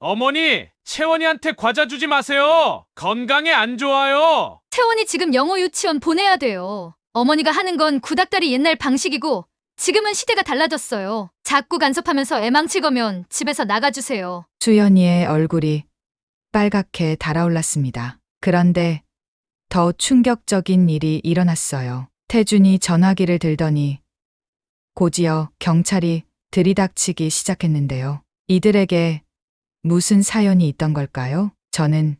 어머니, 채원이한테 과자 주지 마세요. 건강에 안 좋아요. 채원이 지금 영어 유치원 보내야 돼요. 어머니가 하는 건 구닥다리 옛날 방식이고 지금은 시대가 달라졌어요. 자꾸 간섭하면서 애망칠 거면 집에서 나가주세요. 수연이의 얼굴이 빨갛게 달아올랐습니다. 그런데 더 충격적인 일이 일어났어요. 태준이 전화기를 들더니 곧이어 경찰이 들이닥치기 시작했는데요. 이들에게 무슨 사연이 있던 걸까요? 저는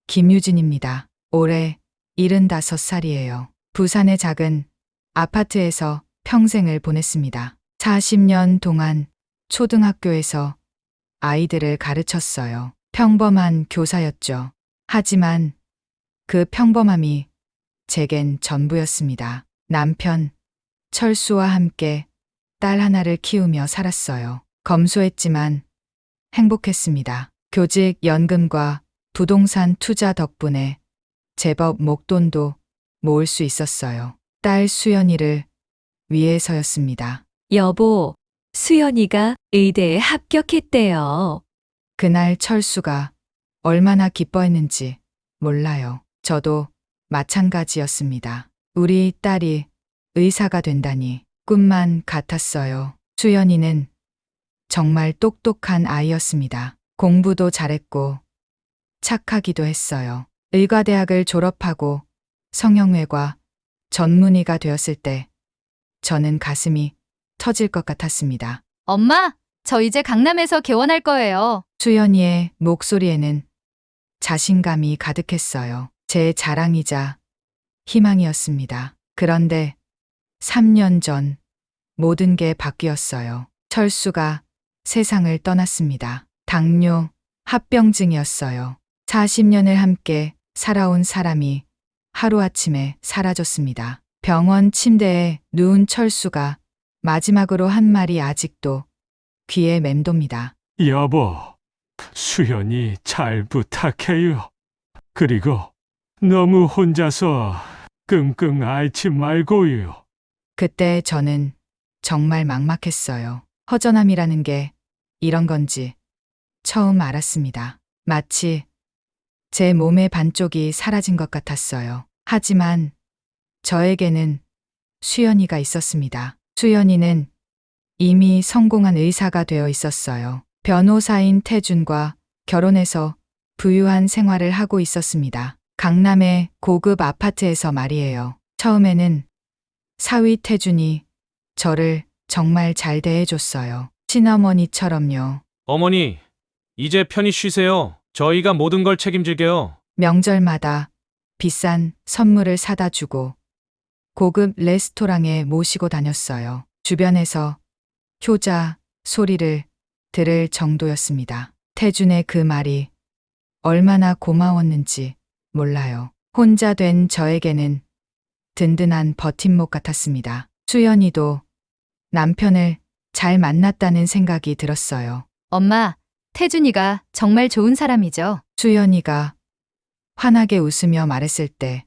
김유진입니다. 올해 75살이에요. 부산의 작은 아파트에서 평생을 보냈습니다. 40년 동안 초등학교에서 아이들을 가르쳤어요. 평범한 교사였죠. 하지만 그 평범함이 제겐 전부였습니다. 남편 철수와 함께 딸 하나를 키우며 살았어요. 검소했지만 행복했습니다. 교직 연금과 부동산 투자 덕분에 제법 목돈도 모을 수 있었어요. 딸 수연이를 위해서였습니다. 여보, 수연이가 의대에 합격했대요. 그날 철수가 얼마나 기뻐했는지 몰라요. 저도 마찬가지였습니다. 우리 딸이 의사가 된다니 꿈만 같았어요. 수연이는 정말 똑똑한 아이였습니다. 공부도 잘했고 착하기도 했어요. 의과대학을 졸업하고 성형외과 전문의가 되었을 때 저는 가슴이 터질 것 같았습니다. 엄마, 저 이제 강남에서 개원할 거예요. 수연이의 목소리에는 자신감이 가득했어요. 제 자랑이자 희망이었습니다. 그런데 3년 전 모든 게 바뀌었어요. 철수가 세상을 떠났습니다. 당뇨 합병증이었어요. 40년을 함께 살아온 사람이 하루아침에 사라졌습니다. 병원 침대에 누운 철수가 마지막으로 한 말이 아직도 귀에 맴돕니다. 여보, 수연이 잘 부탁해요. 그리고 너무 혼자서 끙끙 앓지 말고요. 그때 저는 정말 막막했어요. 허전함이라는 게 이런 건지 처음 알았습니다. 마치 제 몸의 반쪽이 사라진 것 같았어요. 하지만 저에게는 수연이가 있었습니다. 수연이는 이미 성공한 의사가 되어 있었어요. 변호사인 태준과 결혼해서 부유한 생활을 하고 있었습니다. 강남의 고급 아파트에서 말이에요. 처음에는 사위 태준이 저를 정말 잘 대해줬어요. 친어머니처럼요. 어머니, 이제 편히 쉬세요. 저희가 모든 걸 책임질게요. 명절마다 비싼 선물을 사다 주고 고급 레스토랑에 모시고 다녔어요. 주변에서 효자 소리를 들을 정도였습니다. 태준의 그 말이 얼마나 고마웠는지 몰라요. 혼자 된 저에게는 든든한 버팀목 같았습니다. 수연이도 남편을 잘 만났다는 생각이 들었어요. 엄마, 태준이가 정말 좋은 사람이죠. 수연이가 환하게 웃으며 말했을 때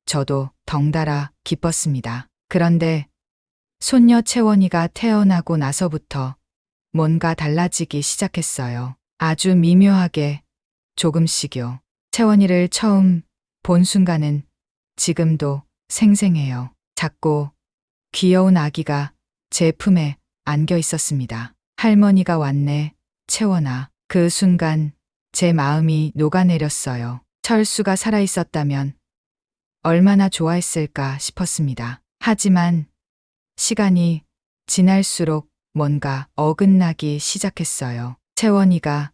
저도 덩달아 기뻤습니다. 그런데 손녀 채원이가 태어나고 나서부터 뭔가 달라지기 시작했어요. 아주 미묘하게 조금씩요. 채원이를 처음 본 순간은 지금도 생생해요. 작고 귀여운 아기가 제 품에 안겨 있었습니다. 할머니가 왔네, 채원아. 그 순간 제 마음이 녹아내렸어요. 철수가 살아있었다면 얼마나 좋아했을까 싶었습니다. 하지만 시간이 지날수록 뭔가 어긋나기 시작했어요. 채원이가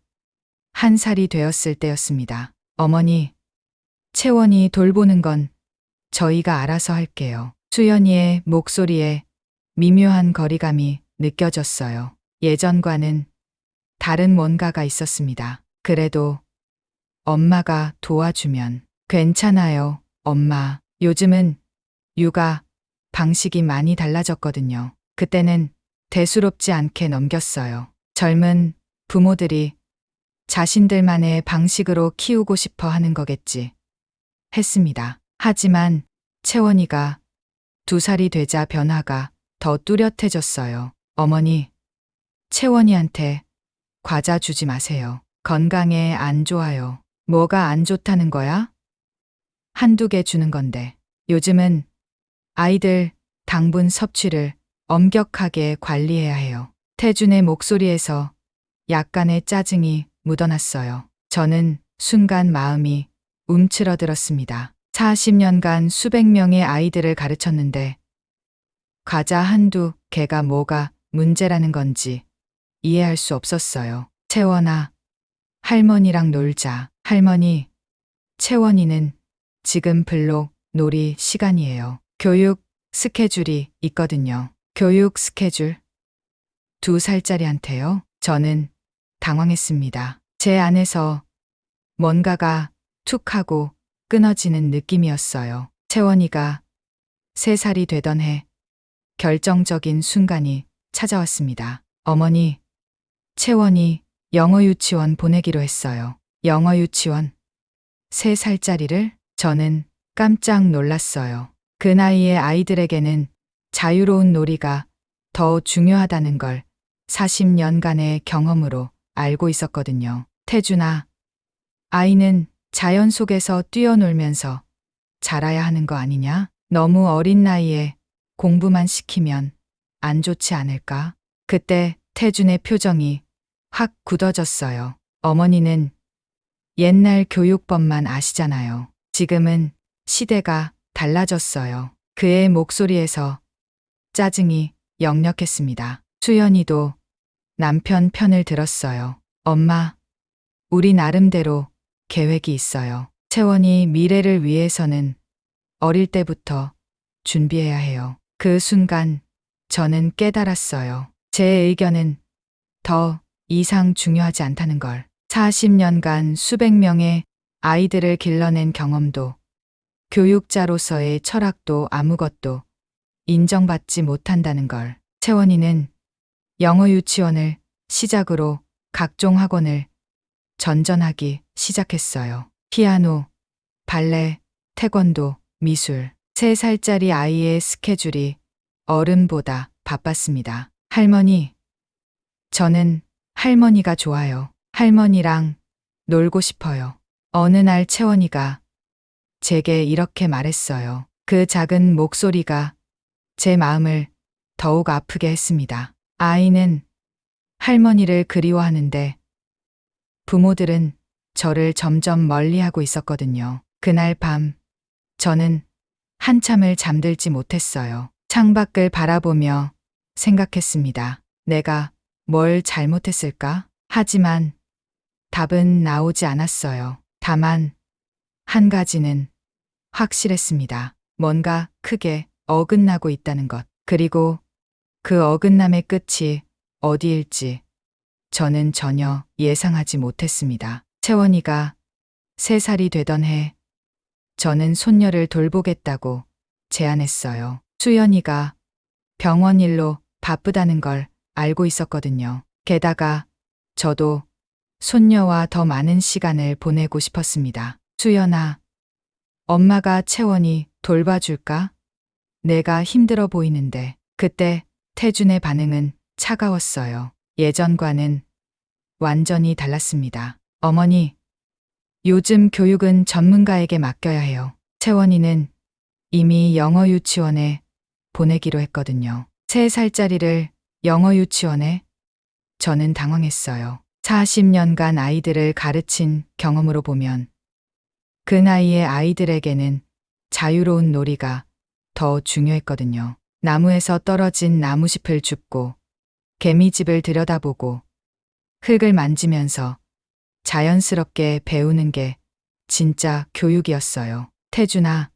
1살이 되었을 때였습니다. 어머니, 채원이 돌보는 건 저희가 알아서 할게요. 수연이의 목소리에 미묘한 거리감이 느껴졌어요. 예전과는 다른 뭔가가 있었습니다. 그래도 엄마가 도와주면 괜찮아요, 엄마. 요즘은 육아 방식이 많이 달라졌거든요. 그때는 대수롭지 않게 넘겼어요. 젊은 부모들이 자신들만의 방식으로 키우고 싶어 하는 거겠지 했습니다. 하지만 채원이가 2살이 되자 변화가 더 뚜렷해졌어요. 어머니, 채원이한테 과자 주지 마세요. 건강에 안 좋아요. 뭐가 안 좋다는 거야? 한두 개 주는 건데. 요즘은 아이들 당분 섭취를 엄격하게 관리해야 해요. 태준의 목소리에서 약간의 짜증이 묻어났어요. 저는 순간 마음이 움츠러들었습니다. 40년간 수백 명의 아이들을 가르쳤는데 과자 한두 개가 뭐가 문제라는 건지 이해할 수 없었어요. 채원아, 할머니랑 놀자. 할머니, 채원이는 지금 블록 놀이 시간이에요. 교육 스케줄이 있거든요. 교육 스케줄? 2살짜리한테요? 저는 당황했습니다. 제 안에서 뭔가가 툭 하고 끊어지는 느낌이었어요. 채원이가 3살이 되던 해 결정적인 순간이 찾아왔습니다. 어머니, 채원이 영어 유치원 보내기로 했어요. 영어 유치원? 3살짜리를? 저는 깜짝 놀랐어요. 그 나이의 아이들에게는 자유로운 놀이가 더 중요하다는 걸 40년간의 경험으로 알고 있었거든요. 태준아, 아이는 자연 속에서 뛰어놀면서 자라야 하는 거 아니냐? 너무 어린 나이에 공부만 시키면 안 좋지 않을까? 그때 태준의 표정이 확 굳어졌어요. 어머니는 옛날 교육법만 아시잖아요. 지금은 시대가 달라졌어요. 그의 목소리에서 짜증이 역력했습니다. 수연이도 남편 편을 들었어요. 엄마, 우리 나름대로 계획이 있어요. 채원이 미래를 위해서는 어릴 때부터 준비해야 해요. 그 순간 저는 깨달았어요. 제 의견은 더 이상 중요하지 않다는 걸. 40년간 수백 명의 아이들을 길러낸 경험도 교육자로서의 철학도 아무것도 인정받지 못한다는 걸. 채원이는 영어 유치원을 시작으로 각종 학원을 전전하기 시작했어요. 피아노, 발레, 태권도, 미술. 3살짜리 아이의 스케줄이 어른보다 바빴습니다. 할머니, 저는 할머니가 좋아요. 할머니랑 놀고 싶어요. 어느 날 채원이가 제게 이렇게 말했어요. 그 작은 목소리가 제 마음을 더욱 아프게 했습니다. 아이는 할머니를 그리워하는데 부모들은 저를 점점 멀리하고 있었거든요. 그날 밤 저는 한참을 잠들지 못했어요. 창밖을 바라보며 생각했습니다. 내가 뭘 잘못했을까? 하지만 답은 나오지 않았어요. 다만 한 가지는 확실했습니다. 뭔가 크게 어긋나고 있다는 것. 그리고 그 어긋남의 끝이 어디일지 저는 전혀 예상하지 못했습니다. 채원이가 3살이 되던 해 저는 손녀를 돌보겠다고 제안했어요. 수연이가 병원 일로 바쁘다는 걸 알고 있었거든요. 게다가 저도 손녀와 더 많은 시간을 보내고 싶었습니다. 수연아, 엄마가 채원이 돌봐줄까? 내가 힘들어 보이는데. 그때 태준의 반응은 차가웠어요. 예전과는 완전히 달랐습니다. 어머니, 요즘 교육은 전문가에게 맡겨야 해요. 채원이는 이미 영어 유치원에 보내기로 했거든요. 3살짜리를 영어 유치원에? 저는 당황했어요. 40년간 아이들을 가르친 경험으로 보면 그 나이의 아이들에게는 자유로운 놀이가 더 중요했거든요. 나무에서 떨어진 나무잎을 줍고 개미집을 들여다보고 흙을 만지면서 자연스럽게 배우는 게 진짜 교육이었어요. 태준아,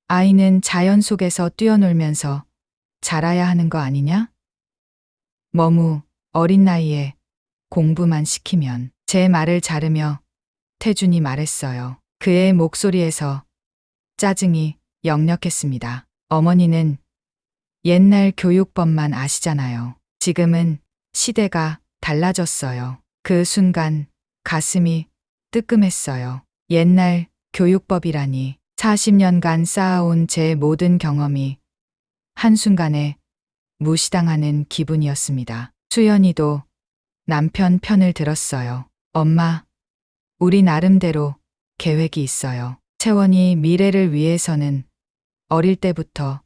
아이는 자연 속에서 뛰어놀면서 자라야 하는 거 아니냐? 너무 어린 나이에 공부만 시키면. 제 말을 자르며 태준이 말했어요. 그의 목소리에서 짜증이 역력했습니다. 어머니는 옛날 교육법만 아시잖아요. 지금은 시대가 달라졌어요. 그 순간 가슴이 뜨끔했어요. 옛날 교육법이라니. 40년간 쌓아온 제 모든 경험이 한순간에 무시당하는 기분이었습니다. 수연이도 남편 편을 들었어요. 엄마, 우리 나름대로 계획이 있어요. 채원이 미래를 위해서는 어릴 때부터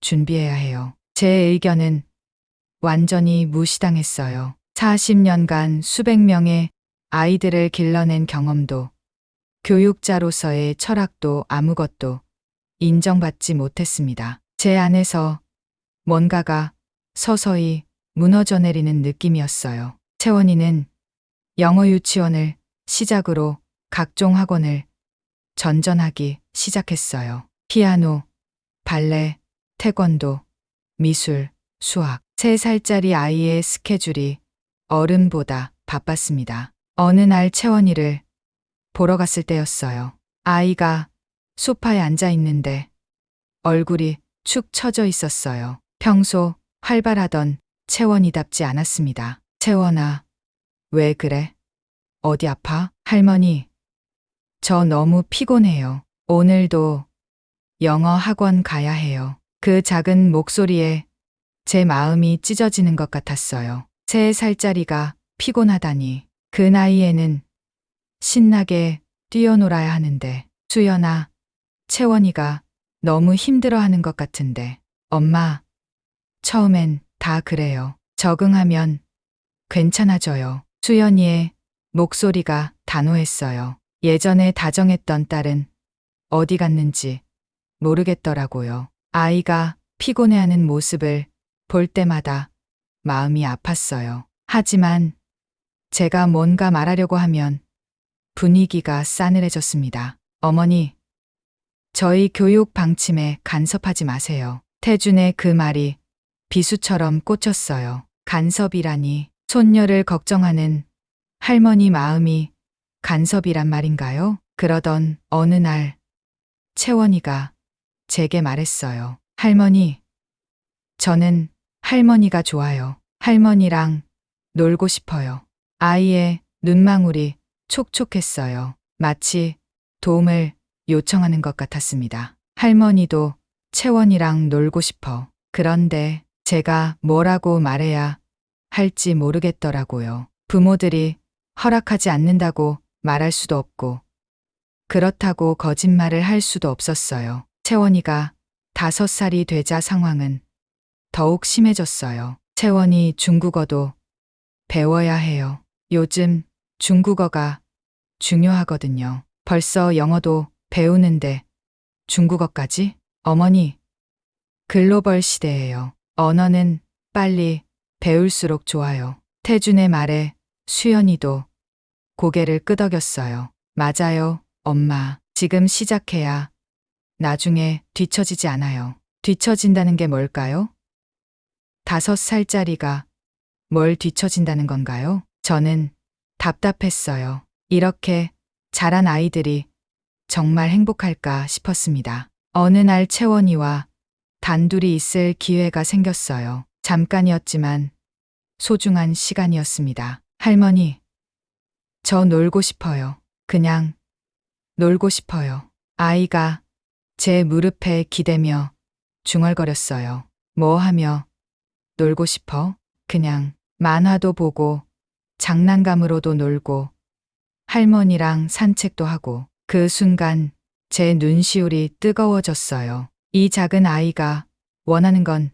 준비해야 해요. 제 의견은 완전히 무시당했어요. 40년간 수백 명의 아이들을 길러낸 경험도 교육자로서의 철학도 아무것도 인정받지 못했습니다. 제 안에서 뭔가가 서서히 무너져 내리는 느낌이었어요. 채원이는 영어 유치원을 시작으로 각종 학원을 전전하기 시작했어요. 피아노, 발레, 태권도, 미술, 수학. 3살짜리 아이의 스케줄이 어른보다 바빴습니다. 어느 날 채원이를 보러 갔을 때였어요. 아이가 소파에 앉아 있는데 얼굴이 축 처져 있었어요. 평소 활발하던 채원이답지 않았습니다. 채원아, 왜 그래? 어디 아파? 할머니, 저 너무 피곤해요. 오늘도 영어 학원 가야 해요. 그 작은 목소리에 제 마음이 찢어지는 것 같았어요. 3살짜리가 피곤하다니. 그 나이에는 신나게 뛰어놀아야 하는데. 수연아, 채원이가 너무 힘들어하는 것 같은데. 엄마, 처음엔 다 그래요. 적응하면 괜찮아져요. 수연이의 목소리가 단호했어요. 예전에 다정했던 딸은 어디 갔는지 모르겠더라고요. 아이가 피곤해하는 모습을 볼 때마다 마음이 아팠어요. 하지만 제가 뭔가 말하려고 하면 분위기가 싸늘해졌습니다. 어머니, 저희 교육 방침에 간섭하지 마세요. 태준의 그 말이 비수처럼 꽂혔어요. 간섭이라니. 손녀를 걱정하는 할머니 마음이 간섭이란 말인가요? 그러던 어느 날 채원이가 제게 말했어요. 할머니, 저는 할머니가 좋아요. 할머니랑 놀고 싶어요. 아이의 눈망울이 촉촉했어요. 마치 도움을 요청하는 것 같았습니다. 할머니도 채원이랑 놀고 싶어. 그런데 제가 뭐라고 말해야 할지 모르겠더라고요. 부모들이 허락하지 않는다고 말할 수도 없고, 그렇다고 거짓말을 할 수도 없었어요. 채원이가 5살이 되자 상황은 더욱 심해졌어요. 채원이 중국어도 배워야 해요. 요즘 중국어가 중요하거든요. 벌써 영어도 배우는데 중국어까지? 어머니, 글로벌 시대예요. 언어는 빨리 배울수록 좋아요. 태준의 말에 수연이도 고개를 끄덕였어요. 맞아요, 엄마. 지금 시작해야 나중에 뒤처지지 않아요. 뒤처진다는 게 뭘까요? 5살짜리가 뭘 뒤처진다는 건가요? 저는 답답했어요. 이렇게 자란 아이들이 정말 행복할까 싶었습니다. 어느 날 채원이와 단둘이 있을 기회가 생겼어요. 잠깐이었지만 소중한 시간이었습니다. 할머니, 저 놀고 싶어요. 그냥 놀고 싶어요. 아이가 제 무릎에 기대며 중얼거렸어요. 뭐 하며 놀고 싶어? 그냥 만화도 보고 장난감으로도 놀고 할머니랑 산책도 하고. 그 순간 제 눈시울이 뜨거워졌어요. 이 작은 아이가 원하는 건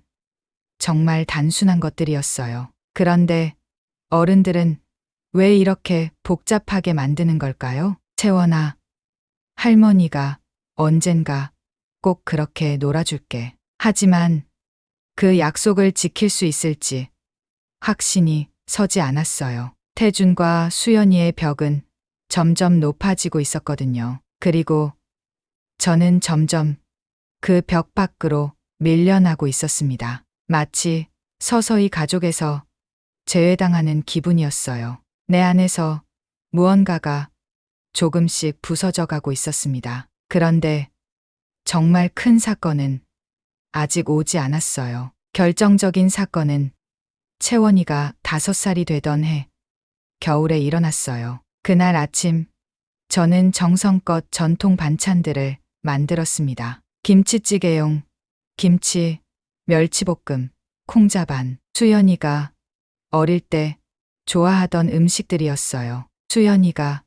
정말 단순한 것들이었어요. 그런데 어른들은 왜 이렇게 복잡하게 만드는 걸까요? 채원아, 할머니가 언젠가 꼭 그렇게 놀아줄게. 하지만 그 약속을 지킬 수 있을지 확신이 서지 않았어요. 태준과 수연이의 벽은 점점 높아지고 있었거든요. 그리고 저는 점점 그 벽 밖으로 밀려나고 있었습니다. 마치 서서히 가족에서 제외당하는 기분이었어요. 내 안에서 무언가가 조금씩 부서져 가고 있었습니다. 그런데 정말 큰 사건은 아직 오지 않았어요. 결정적인 사건은 채원이가 5살이 되던 해 겨울에 일어났어요. 그날 아침 저는 정성껏 전통 반찬들을 만들었습니다. 김치찌개용 김치, 멸치볶음, 콩자반. 수연이가 어릴 때 좋아하던 음식들이었어요. 수연이가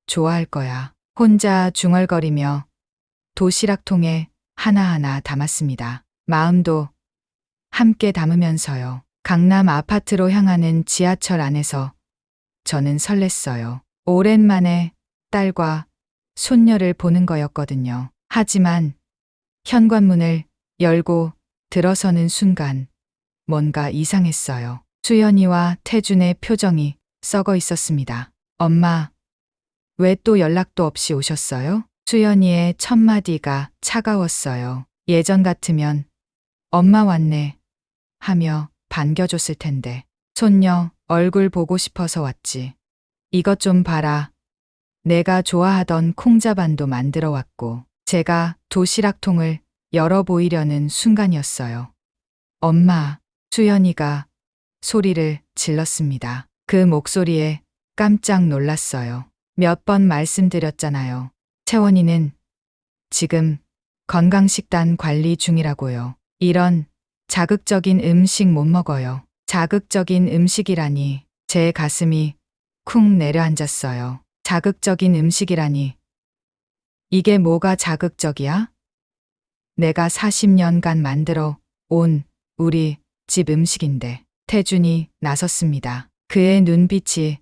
좋아할 거야. 혼자 중얼거리며 도시락통에 하나하나 담았습니다. 마음도 함께 담으면서요. 강남 아파트로 향하는 지하철 안에서 저는 설렜어요. 오랜만에 딸과 손녀를 보는 거였거든요. 하지만 현관문을 열고 들어서는 순간 뭔가 이상했어요. 수연이와 태준의 표정이 썩어 있었습니다. 엄마, 왜 또 연락도 없이 오셨어요? 수연이의 첫마디가 차가웠어요. 예전 같으면 엄마 왔네 하며 반겨줬을 텐데. 손녀 얼굴 보고 싶어서 왔지. 이것 좀 봐라. 내가 좋아하던 콩자반도 만들어 왔고. 제가 도시락통을 열어 보이려는 순간이었어요. 엄마, 수연이가 소리를 질렀습니다. 그 목소리에 깜짝 놀랐어요. 몇 번 말씀드렸잖아요. 채원이는 지금 건강식단 관리 중이라고요. 이런 자극적인 음식 못 먹어요. 자극적인 음식이라니. 제 가슴이 쿵 내려앉았어요. 자극적인 음식이라니. 이게 뭐가 자극적이야? 내가 40년간 만들어 온 우리 집 음식인데. 태준이 나섰습니다. 그의 눈빛이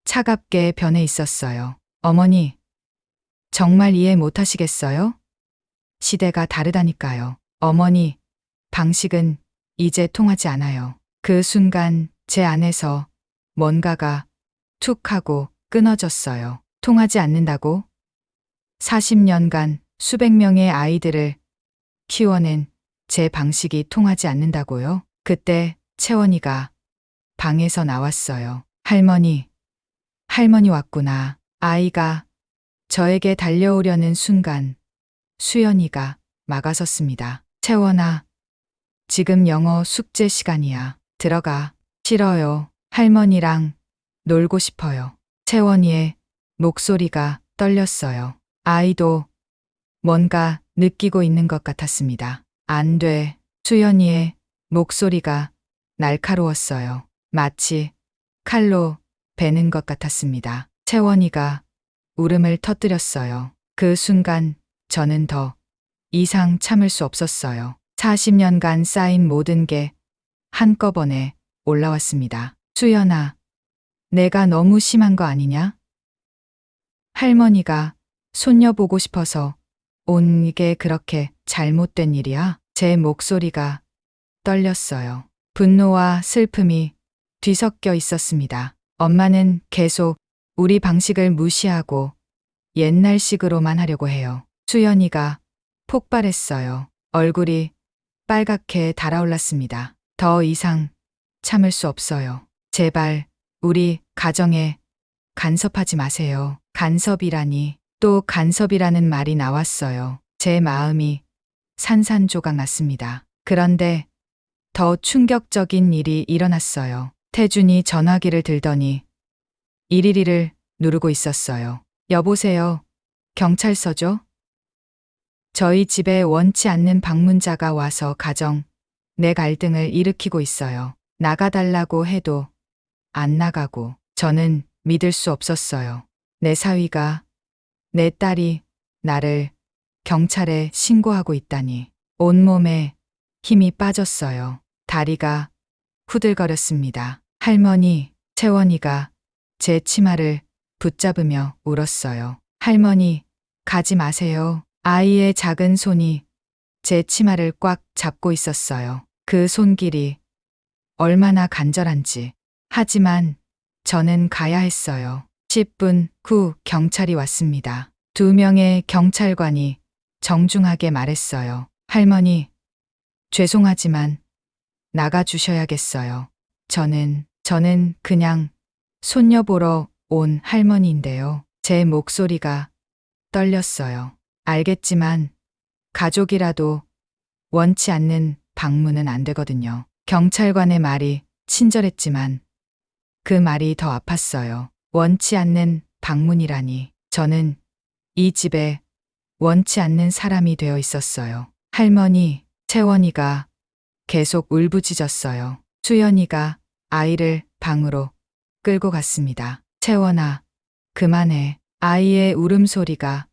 차갑게 변해 있었어요. 어머니, 정말 이해 못 하시겠어요? 시대가 다르다니까요. 어머니, 방식은 이제 통하지 않아요. 그 순간 제 안에서 뭔가가 툭 하고 끊어졌어요. 통하지 않는다고? 40년간 수백 명의 아이들을 키워낸 제 방식이 통하지 않는다고요? 그때 채원이가 방에서 나왔어요. 할머니 왔구나. 아이가 저에게 달려오려는 순간 수연이가 막아섰습니다. 채원아, 지금 영어 숙제 시간이야. 들어가. 싫어요. 할머니랑 놀고 싶어요. 채원이의 목소리가 떨렸어요. 아이도 뭔가 느끼고 있는 것 같았습니다. 안 돼. 수연이의 목소리가 날카로웠어요. 마치 칼로 베는 것 같았습니다. 채원이가 울음을 터뜨렸어요. 그 순간 저는 더 이상 참을 수 없었어요. 40년간 쌓인 모든 게 한꺼번에 올라왔습니다. 수연아, 내가 너무 심한 거 아니냐? 할머니가 손녀 보고 싶어서 온 게 그렇게 잘못된 일이야? 제 목소리가 떨렸어요. 분노와 슬픔이 뒤섞여 있었습니다. 엄마는 계속 우리 방식을 무시하고 옛날식으로만 하려고 해요. 수연이가 폭발했어요. 얼굴이 빨갛게 달아올랐습니다. 더 이상 참을 수 없어요. 제발 우리 가정에 간섭하지 마세요. 간섭이라니. 또 간섭이라는 말이 나왔어요. 제 마음이 산산조각 났습니다. 그런데 더 충격적인 일이 일어났어요. 태준이 전화기를 들더니 112를 누르고 있었어요. 여보세요. 경찰서죠? 저희 집에 원치 않는 방문자가 와서 가정 내 갈등을 일으키고 있어요. 나가달라고 해도 안 나가고. 저는 믿을 수 없었어요. 내 사위가, 내 딸이 나를 경찰에 신고하고 있다니. 온몸에 힘이 빠졌어요. 다리가 후들거렸습니다. 할머니, 채원이가 제 치마를 붙잡으며 울었어요. 할머니, 가지 마세요. 아이의 작은 손이 제 치마를 꽉 잡고 있었어요. 그 손길이 얼마나 간절한지. 하지만 저는 가야 했어요. 10분 후 경찰이 왔습니다. 2명의 경찰관이 정중하게 말했어요. 할머니, 죄송하지만 나가주셔야겠어요. 저는 그냥 손녀 보러 온 할머니인데요. 제 목소리가 떨렸어요. 알겠지만 가족이라도 원치 않는 방문은 안 되거든요. 경찰관의 말이 친절했지만 그 말이 더 아팠어요. 원치 않는 방문이라니. 저는 이 집에 원치 않는 사람이 되어 있었어요. 할머니, 채원이가 계속 울부짖었어요. 수연이가 아이를 방으로 끌고 갔습니다. 채원아, 그만해. 아이의 울음소리가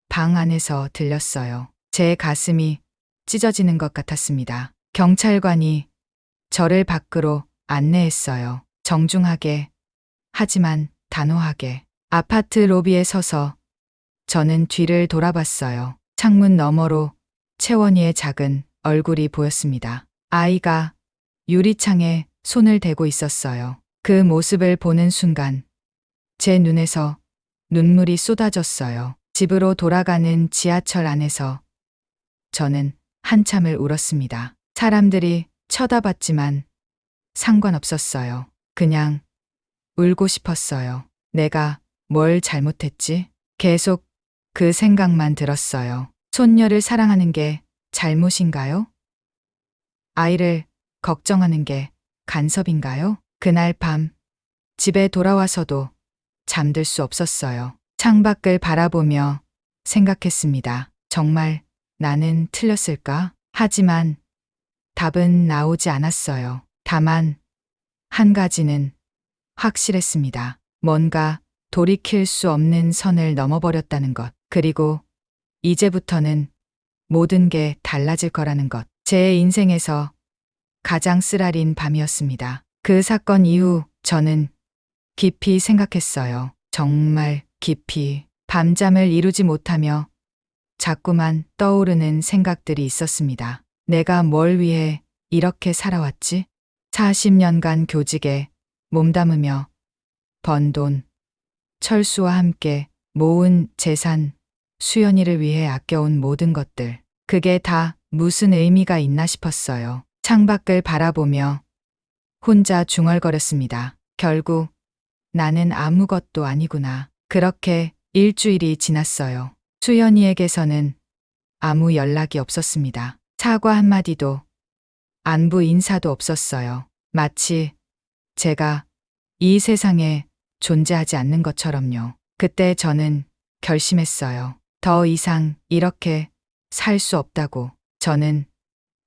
방 안에서 들렸어요. 제 가슴이 찢어지는 것 같았습니다. 경찰관이 저를 밖으로 안내했어요. 정중하게, 하지만 단호하게. 아파트 로비에 서서 저는 뒤를 돌아봤어요. 창문 너머로 채원이의 작은 얼굴이 보였습니다. 아이가 유리창에 손을 대고 있었어요. 그 모습을 보는 순간 제 눈에서 눈물이 쏟아졌어요. 집으로 돌아가는 지하철 안에서 저는 한참을 울었습니다. 사람들이 쳐다봤지만 상관없었어요. 그냥 울고 싶었어요. 내가 뭘 잘못했지? 계속 그 생각만 들었어요. 손녀를 사랑하는 게 잘못인가요? 아이를 걱정하는 게 간섭인가요? 그날 밤 집에 돌아와서도 잠들 수 없었어요. 창밖을 바라보며 생각했습니다. 정말 나는 틀렸을까? 하지만 답은 나오지 않았어요. 다만 한 가지는 확실했습니다. 뭔가 돌이킬 수 없는 선을 넘어버렸다는 것. 그리고 이제부터는 모든 게 달라질 거라는 것. 제 인생에서 가장 쓰라린 밤이었습니다. 그 사건 이후 저는 깊이 생각했어요. 정말 깊이. 밤잠을 이루지 못하며 자꾸만 떠오르는 생각들이 있었습니다. 내가 뭘 위해 이렇게 살아왔지? 40년간 교직에 몸담으며 번 돈, 철수와 함께 모은 재산, 수연이를 위해 아껴온 모든 것들. 그게 다 무슨 의미가 있나 싶었어요. 창밖을 바라보며 혼자 중얼거렸습니다. 결국 나는 아무것도 아니구나. 그렇게 일주일이 지났어요. 수연이에게서는 아무 연락이 없었습니다. 사과 한마디도, 안부 인사도 없었어요. 마치 제가 이 세상에 존재하지 않는 것처럼요. 그때 저는 결심했어요. 더 이상 이렇게 살 수 없다고. 저는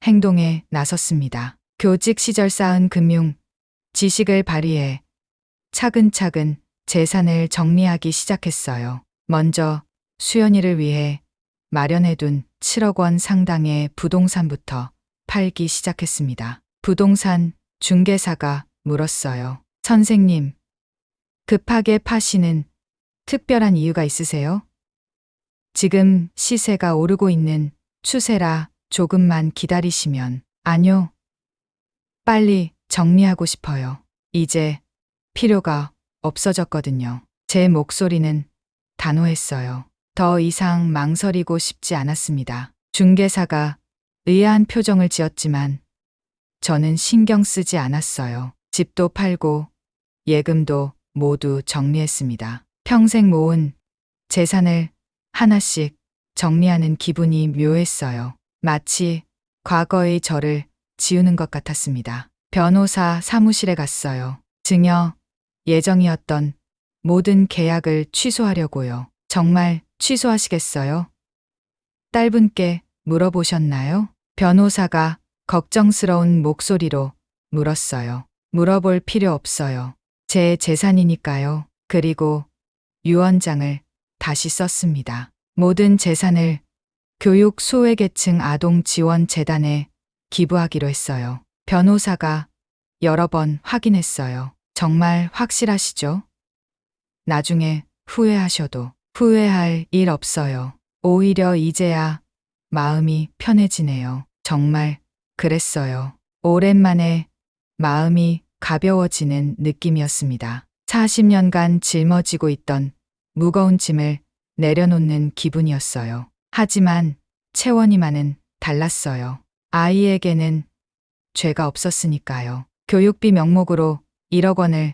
행동에 나섰습니다. 교직 시절 쌓은 금융 지식을 발휘해 차근차근 재산을 정리하기 시작했어요. 먼저 수연이를 위해 마련해둔 7억 원 상당의 부동산부터 팔기 시작했습니다. 부동산 중개사가 물었어요. 선생님, 급하게 파시는 특별한 이유가 있으세요? 지금 시세가 오르고 있는 추세라 조금만 기다리시면. 아니요. 빨리 정리하고 싶어요. 이제 필요가 없어졌거든요. 제 목소리는 단호했어요. 더 이상 망설이고 싶지 않았습니다. 중개사가 의아한 표정을 지었지만 저는 신경 쓰지 않았어요. 집도 팔고 예금도 모두 정리했습니다. 평생 모은 재산을 하나씩 정리하는 기분이 묘했어요. 마치 과거의 저를 지우는 것 같았습니다. 변호사 사무실에 갔어요. 증여 예정이었던 모든 계약을 취소하려고요. 정말 취소하시겠어요? 딸분께 물어보셨나요? 변호사가 걱정스러운 목소리로 물었어요. 물어볼 필요 없어요. 제 재산이니까요. 그리고 유언장을 다시 썼습니다. 모든 재산을 교육 소외계층 아동 지원 재단에 기부하기로 했어요. 변호사가 여러 번 확인했어요. 정말 확실하시죠? 나중에 후회하셔도 후회할 일 없어요. 오히려 이제야 마음이 편해지네요. 정말 그랬어요. 오랜만에 마음이 가벼워지는 느낌이었습니다. 40년간 짊어지고 있던 무거운 짐을 내려놓는 기분이었어요. 하지만 채원이만은 달랐어요. 아이에게는 죄가 없었으니까요. 교육비 명목으로 1억 원을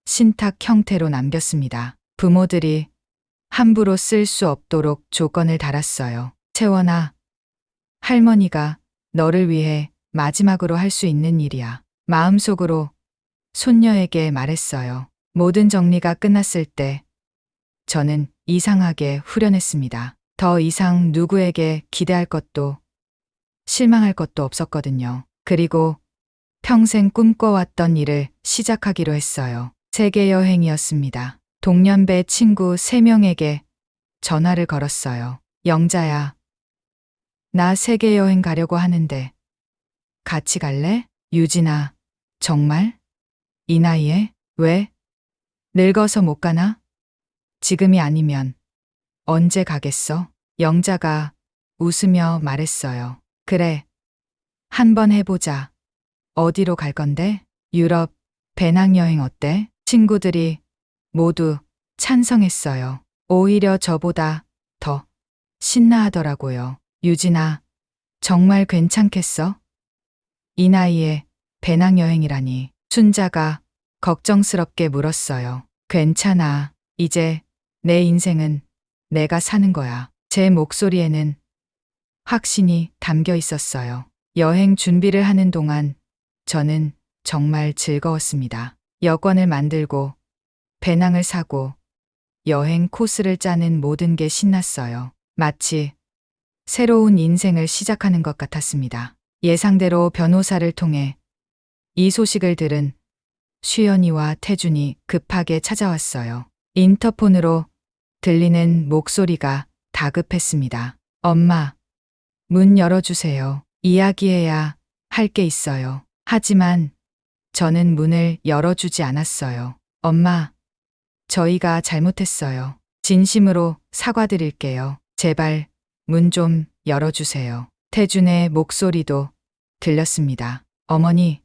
신탁 형태로 남겼습니다. 부모들이 함부로 쓸 수 없도록 조건을 달았어요. 채원아, 할머니가 너를 위해 마지막으로 할 수 있는 일이야. 마음속으로 손녀에게 말했어요. 모든 정리가 끝났을 때 저는 이상하게 후련했습니다. 더 이상 누구에게 기대할 것도 실망할 것도 없었거든요. 그리고 평생 꿈꿔왔던 일을 시작하기로 했어요. 세계 여행이었습니다. 동년배 친구 3명에게 전화를 걸었어요. 영자야, 나 세계 여행 가려고 하는데 같이 갈래? 유진아, 정말? 이 나이에? 왜? 늙어서 못 가나? 지금이 아니면 언제 가겠어? 영자가 웃으며 말했어요. 그래, 한번 해보자. 어디로 갈 건데? 유럽 배낭여행 어때? 친구들이 모두 찬성했어요. 오히려 저보다 더 신나하더라고요. 유진아, 정말 괜찮겠어? 이 나이에 배낭여행이라니. 춘자가 걱정스럽게 물었어요. 괜찮아. 이제 내 인생은 내가 사는 거야. 제 목소리에는 확신이 담겨 있었어요. 여행 준비를 하는 동안 저는 정말 즐거웠습니다. 여권을 만들고 배낭을 사고 여행 코스를 짜는 모든 게 신났어요. 마치 새로운 인생을 시작하는 것 같았습니다. 예상대로 변호사를 통해 이 소식을 들은 수연이와 태준이 급하게 찾아왔어요. 인터폰으로 들리는 목소리가 다급했습니다. 엄마, 문 열어주세요. 이야기해야 할 게 있어요. 하지만 저는 문을 열어주지 않았어요. 엄마, 저희가 잘못했어요. 진심으로 사과드릴게요. 제발 문 좀 열어주세요. 태준의 목소리도 들렸습니다. 어머니,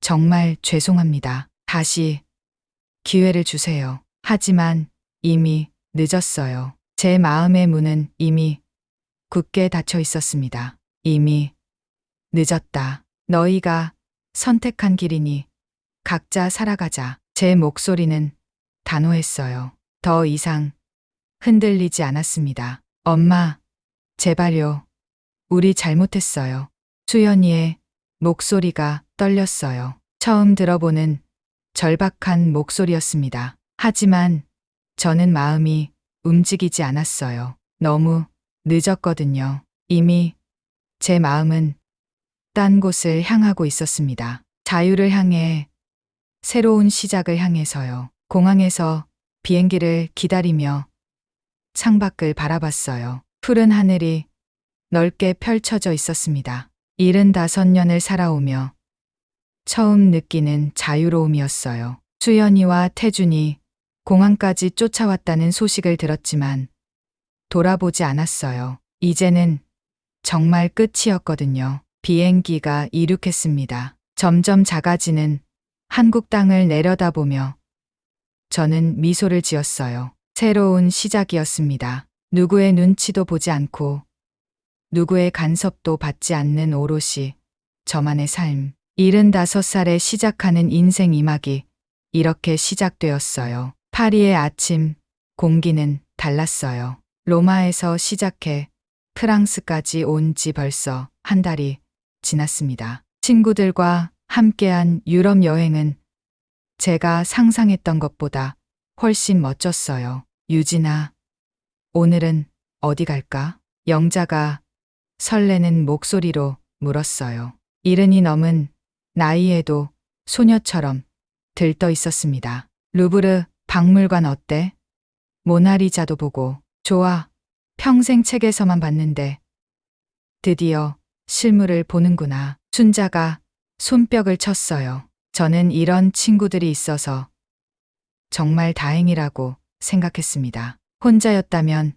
정말 죄송합니다. 다시 기회를 주세요. 하지만 이미 늦었어요. 제 마음의 문은 이미 굳게 닫혀 있었습니다. 이미 늦었다. 너희가 선택한 길이니 각자 살아가자. 제 목소리는 단호했어요. 더 이상 흔들리지 않았습니다. 엄마, 제발요. 우리 잘못했어요. 수연이의 목소리가 떨렸어요. 처음 들어보는 절박한 목소리였습니다. 하지만 저는 마음이 움직이지 않았어요. 너무 늦었거든요. 이미 제 마음은 딴 곳을 향하고 있었습니다. 자유를 향해, 새로운 시작을 향해서요. 공항에서 비행기를 기다리며 창밖을 바라봤어요. 푸른 하늘이 넓게 펼쳐져 있었습니다. 75년을 살아오며 처음 느끼는 자유로움이었어요. 수연이와 태준이 공항까지 쫓아왔다는 소식을 들었지만 돌아보지 않았어요. 이제는 정말 끝이었거든요. 비행기가 이륙했습니다. 점점 작아지는 한국 땅을 내려다보며 저는 미소를 지었어요. 새로운 시작이었습니다. 누구의 눈치도 보지 않고 누구의 간섭도 받지 않는 오롯이 저만의 삶. 75살에 시작하는 인생 2막이 이렇게 시작되었어요. 파리의 아침, 공기는 달랐어요. 로마에서 시작해 프랑스까지 온 지 벌써 한 달이 지났습니다. 친구들과 함께한 유럽 여행은 제가 상상했던 것보다 훨씬 멋졌어요. 유진아, 오늘은 어디 갈까? 영자가 설레는 목소리로 물었어요. 70이 넘은 나이에도 소녀처럼 들떠 있었습니다. 루브르 박물관 어때? 모나리자도 보고. 좋아. 평생 책에서만 봤는데 드디어 실물을 보는구나. 춘자가 손뼉을 쳤어요. 저는 이런 친구들이 있어서 정말 다행이라고 생각했습니다. 혼자였다면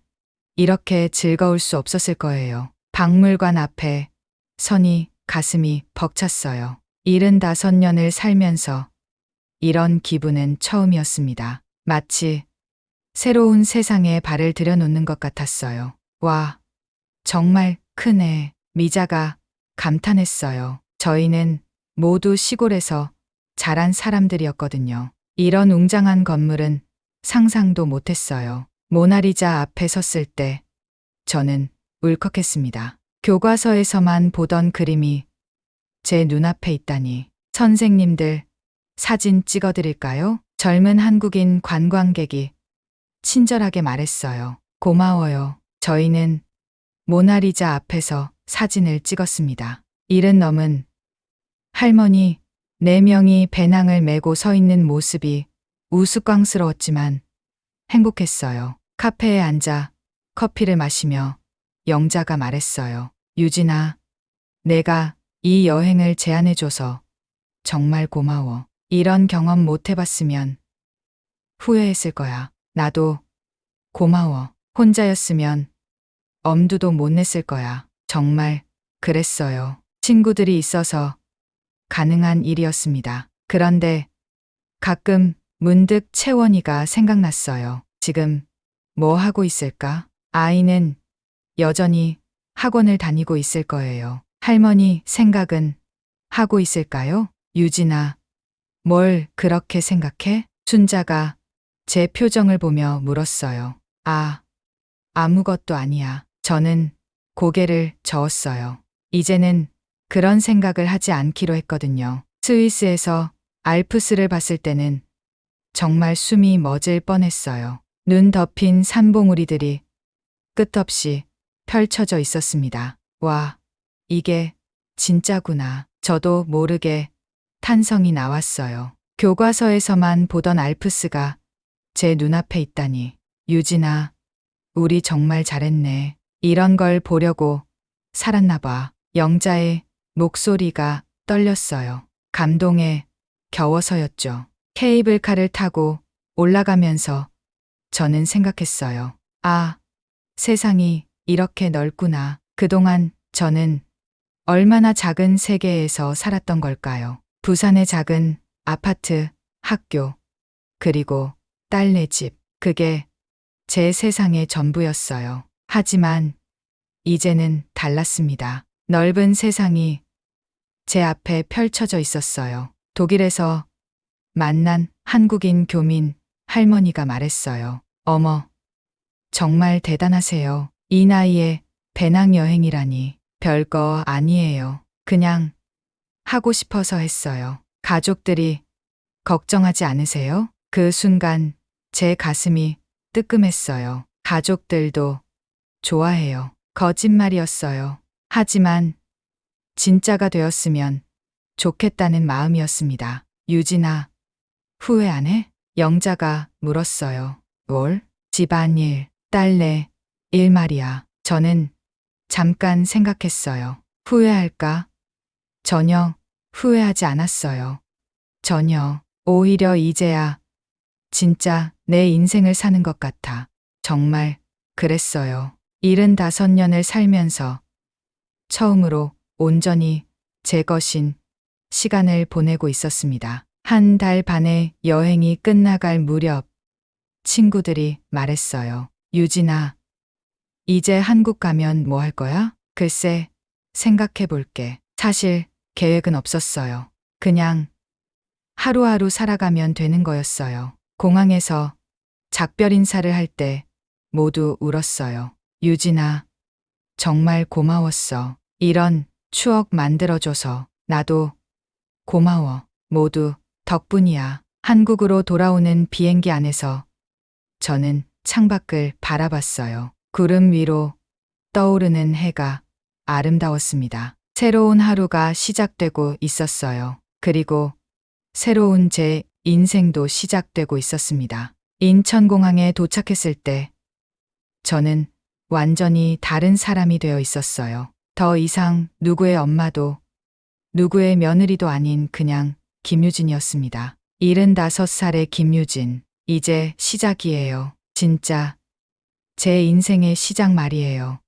이렇게 즐거울 수 없었을 거예요. 박물관 앞에 서니 가슴이 벅찼어요. 75년을 살면서 이런 기분은 처음이었습니다. 마치 새로운 세상에 발을 들여놓는 것 같았어요. 와, 정말 크네. 미자가 감탄했어요. 저희는 모두 시골에서 자란 사람들이었거든요. 이런 웅장한 건물은 상상도 못했어요. 모나리자 앞에 섰을 때 저는 울컥했습니다. 교과서에서만 보던 그림이 제 눈앞에 있다니. 선생님들, 사진 찍어드릴까요? 젊은 한국인 관광객이 친절하게 말했어요. 고마워요. 저희는 모나리자 앞에서 사진을 찍었습니다. 70 넘은 할머니 4명이 배낭을 메고 서 있는 모습이 우스꽝스러웠지만 행복했어요. 카페에 앉아 커피를 마시며 영자가 말했어요. 유진아, 내가 이 여행을 제안해줘서 정말 고마워. 이런 경험 못 해봤으면 후회했을 거야. 나도 고마워. 혼자였으면 엄두도 못 냈을 거야. 정말 그랬어요. 친구들이 있어서 가능한 일이었습니다. 그런데 가끔 문득 채원이가 생각났어요. 지금 뭐 하고 있을까? 아이는 여전히 학원을 다니고 있을 거예요. 할머니 생각은 하고 있을까요? 유진아, 뭘 그렇게 생각해? 순자가 제 표정을 보며 물었어요. 아무것도 아니야. 저는 고개를 저었어요. 이제는 그런 생각을 하지 않기로 했거든요. 스위스에서 알프스를 봤을 때는 정말 숨이 멎을 뻔했어요. 눈 덮인 산봉우리들이 끝없이 펼쳐져 있었습니다. 와, 이게 진짜구나. 저도 모르게 탄성이 나왔어요. 교과서에서만 보던 알프스가 제 눈앞에 있다니. 유진아, 우리 정말 잘했네. 이런 걸 보려고 살았나 봐. 영자의 목소리가 떨렸어요. 감동에 겨워서였죠. 케이블카를 타고 올라가면서 저는 생각했어요. 세상이 이렇게 넓구나. 그동안 저는 얼마나 작은 세계에서 살았던 걸까요? 부산의 작은 아파트, 학교, 그리고 딸네 집. 그게 제 세상의 전부였어요. 하지만 이제는 달랐습니다. 넓은 세상이 제 앞에 펼쳐져 있었어요. 독일에서 만난 한국인 교민 할머니가 말했어요. 어머, 정말 대단하세요. 이 나이에 배낭여행이라니. 별거 아니에요. 그냥 하고 싶어서 했어요. 가족들이 걱정하지 않으세요? 그 순간 제 가슴이 뜨끔했어요. 가족들도 좋아해요. 거짓말이었어요. 하지만 진짜가 되었으면 좋겠다는 마음이었습니다. 유진아, 후회 안 해? 영자가 물었어요. 뭘? 집안일, 딸내 일 말이야. 저는 잠깐 생각했어요. 후회할까? 전혀 후회하지 않았어요. 전혀. 오히려 이제야 진짜 내 인생을 사는 것 같아. 정말 그랬어요. 75년을 살면서 처음으로 온전히 제 것인 시간을 보내고 있었습니다. 한 달 반의 여행이 끝나갈 무렵 친구들이 말했어요. 유진아, 이제 한국 가면 뭐 할 거야? 글쎄, 생각해 볼게. 사실 계획은 없었어요. 그냥 하루하루 살아가면 되는 거였어요. 공항에서 작별 인사를 할 때 모두 울었어요. 유진아, 정말 고마웠어. 이런 추억 만들어줘서. 나도 고마워. 모두 덕분이야. 한국으로 돌아오는 비행기 안에서 저는 창밖을 바라봤어요. 구름 위로 떠오르는 해가 아름다웠습니다. 새로운 하루가 시작되고 있었어요. 그리고 새로운 제 인생도 시작되고 있었습니다. 인천공항에 도착했을 때 저는 완전히 다른 사람이 되어 있었어요. 더 이상 누구의 엄마도 누구의 며느리도 아닌 그냥 김유진이었습니다. 75살의 김유진. 이제 시작이에요. 진짜 제 인생의 시작 말이에요.